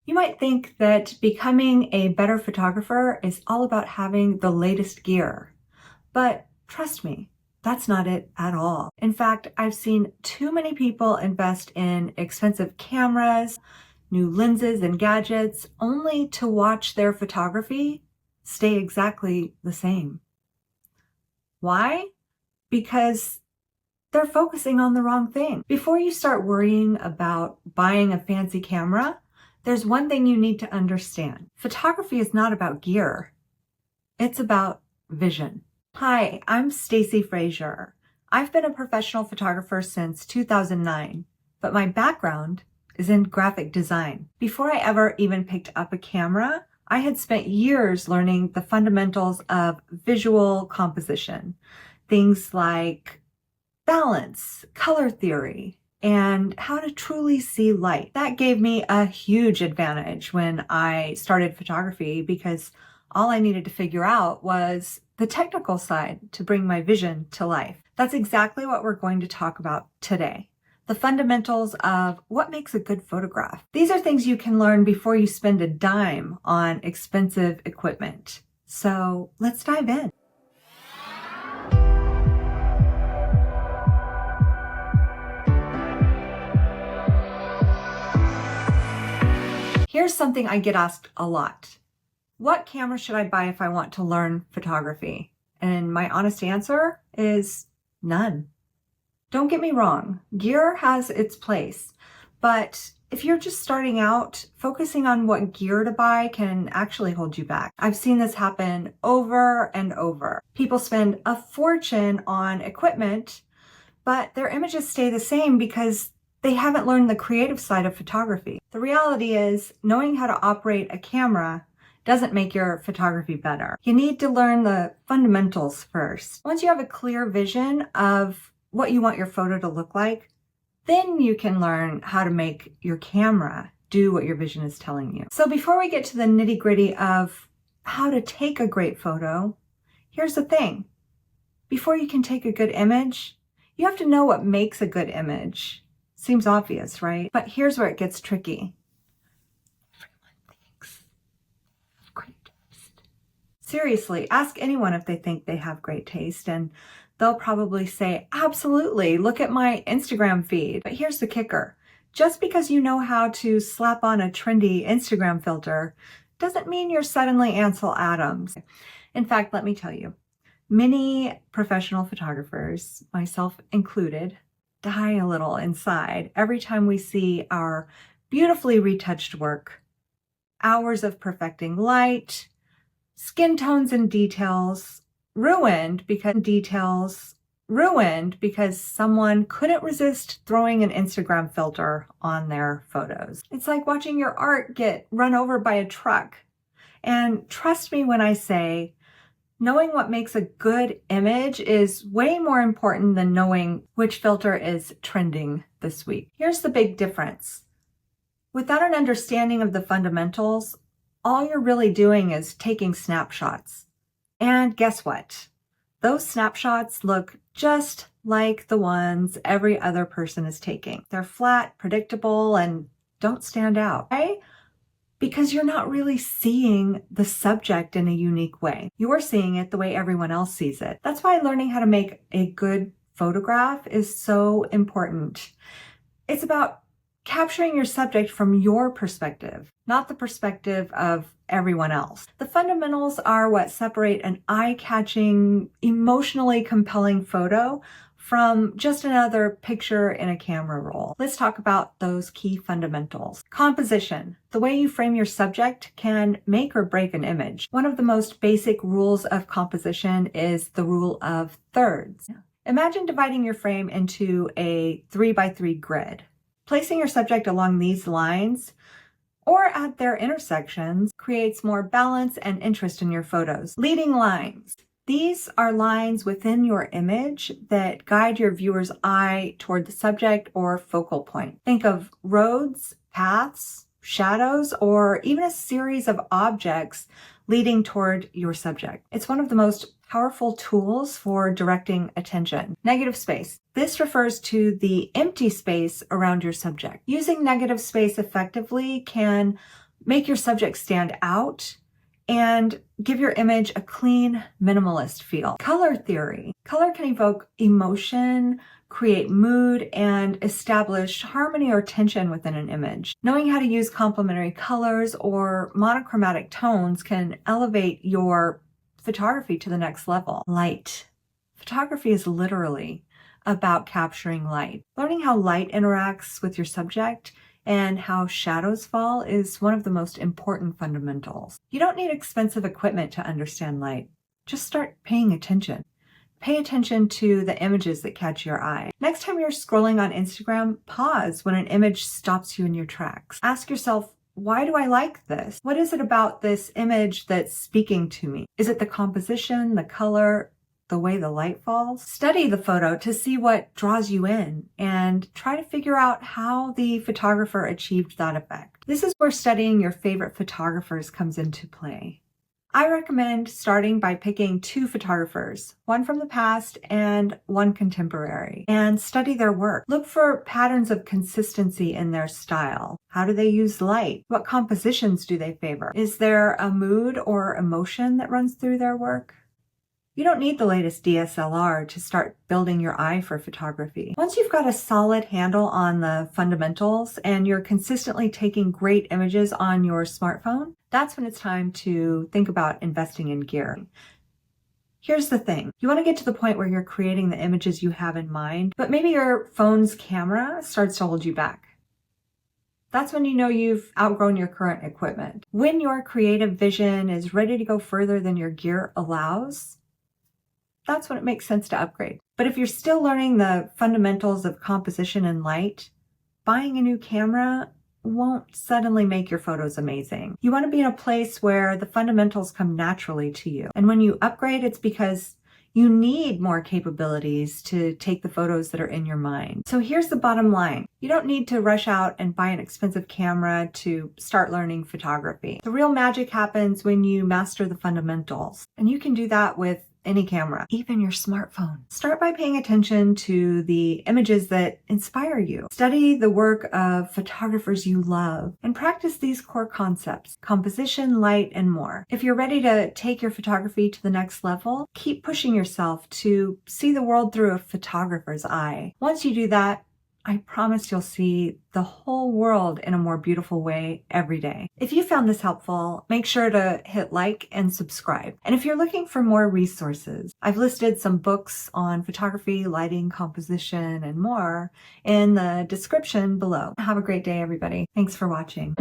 You might think that becoming a better photographer is all about having the latest gear, but trust me, that's not it at all. In fact, I've seen too many people invest in expensive cameras, new lenses and gadgets, only to watch their photography stay exactly the same. Why? Because they're focusing on the wrong thing. Before you start worrying about buying a fancy camera, there's one thing you need to understand. Photography is not about gear. It's about vision. Hi, I'm Stacy Frazier. I've been a professional photographer since 2009, but my background is in graphic design. Before I ever even picked up a camera, I had spent years learning the fundamentals of visual composition. Things like balance, color theory, and how to truly see light. That gave me a huge advantage when I started photography because all I needed to figure out was the technical side to bring my vision to life. That's exactly what we're going to talk about today. The fundamentals of what makes a good photograph. These are things you can learn before you spend a dime on expensive equipment. So let's dive in. Here's something I get asked a lot. What camera should I buy if I want to learn photography? And my honest answer is none. Don't get me wrong, gear has its place, but if you're just starting out, focusing on what gear to buy can actually hold you back. I've seen this happen over and over. People spend a fortune on equipment, but their images stay the same because they haven't learned the creative side of photography. The reality is, knowing how to operate a camera doesn't make your photography better. You need to learn the fundamentals first. Once you have a clear vision of what you want your photo to look like, then you can learn how to make your camera do what your vision is telling you. So before we get to the nitty-gritty of how to take a great photo, here's the thing. Before you can take a good image, you have to know what makes a good image. Seems obvious, right? But here's where it gets tricky. Everyone thinks they have great taste. Seriously, ask anyone if they think they have great taste, and they'll probably say, absolutely, look at my Instagram feed. But here's the kicker. Just because you know how to slap on a trendy Instagram filter doesn't mean you're suddenly Ansel Adams. In fact, let me tell you, many professional photographers, myself included, die a little inside every time we see our beautifully retouched work. Hours of perfecting light, skin tones and details ruined because someone couldn't resist throwing an Instagram filter on their photos. It's like watching your art get run over by a truck. And trust me when I say, knowing what makes a good image is way more important than knowing which filter is trending this week. Here's the big difference. Without an understanding of the fundamentals, all you're really doing is taking snapshots. And guess what? Those snapshots look just like the ones every other person is taking. They're flat, predictable, and don't stand out. Right? Because you're not really seeing the subject in a unique way. You're seeing it the way everyone else sees it. That's why learning how to make a good photograph is so important. It's about capturing your subject from your perspective, not the perspective of everyone else. The fundamentals are what separate an eye-catching, emotionally compelling photo from just another picture in a camera roll. Let's talk about those key fundamentals. Composition. The way you frame your subject can make or break an image. One of the most basic rules of composition is the rule of thirds. Imagine dividing your frame into a 3x3 grid. Placing your subject along these lines or at their intersections creates more balance and interest in your photos. Leading lines. These are lines within your image that guide your viewer's eye toward the subject or focal point. Think of roads, paths, shadows, or even a series of objects leading toward your subject. It's one of the most powerful tools for directing attention. Negative space. This refers to the empty space around your subject. Using negative space effectively can make your subject stand out, and give your image a clean, minimalist feel. Color theory. Color can evoke emotion, create mood, and establish harmony or tension within an image. Knowing how to use complementary colors or monochromatic tones can elevate your photography to the next level. Light. Photography is literally about capturing light. Learning how light interacts with your subject and how shadows fall is one of the most important fundamentals. You don't need expensive equipment to understand light. Just start paying attention. Pay attention to the images that catch your eye. Next time you're scrolling on Instagram, pause when an image stops you in your tracks. Ask yourself, why do I like this? What is it about this image that's speaking to me? Is it the composition, the color, the way the light falls? Study the photo to see what draws you in and try to figure out how the photographer achieved that effect. This is where studying your favorite photographers comes into play. I recommend starting by picking 2 photographers, one from the past and one contemporary, and study their work. Look for patterns of consistency in their style. How do they use light? What compositions do they favor? Is there a mood or emotion that runs through their work? You don't need the latest DSLR to start building your eye for photography. Once you've got a solid handle on the fundamentals and you're consistently taking great images on your smartphone, that's when it's time to think about investing in gear. Here's the thing. You want to get to the point where you're creating the images you have in mind, but maybe your phone's camera starts to hold you back. That's when you know you've outgrown your current equipment. When your creative vision is ready to go further than your gear allows, that's when it makes sense to upgrade. But if you're still learning the fundamentals of composition and light, buying a new camera won't suddenly make your photos amazing. You want to be in a place where the fundamentals come naturally to you. And when you upgrade, it's because you need more capabilities to take the photos that are in your mind. So here's the bottom line. You don't need to rush out and buy an expensive camera to start learning photography. The real magic happens when you master the fundamentals. And you can do that with any camera, even your smartphone. Start by paying attention to the images that inspire you. Study the work of photographers you love and practice these core concepts: composition, light, and more. If you're ready to take your photography to the next level, keep pushing yourself to see the world through a photographer's eye. Once you do that, I promise you'll see the whole world in a more beautiful way every day. If you found this helpful, make sure to hit like and subscribe. And if you're looking for more resources, I've listed some books on photography, lighting, composition, and more in the description below. Have a great day, everybody. Thanks for watching.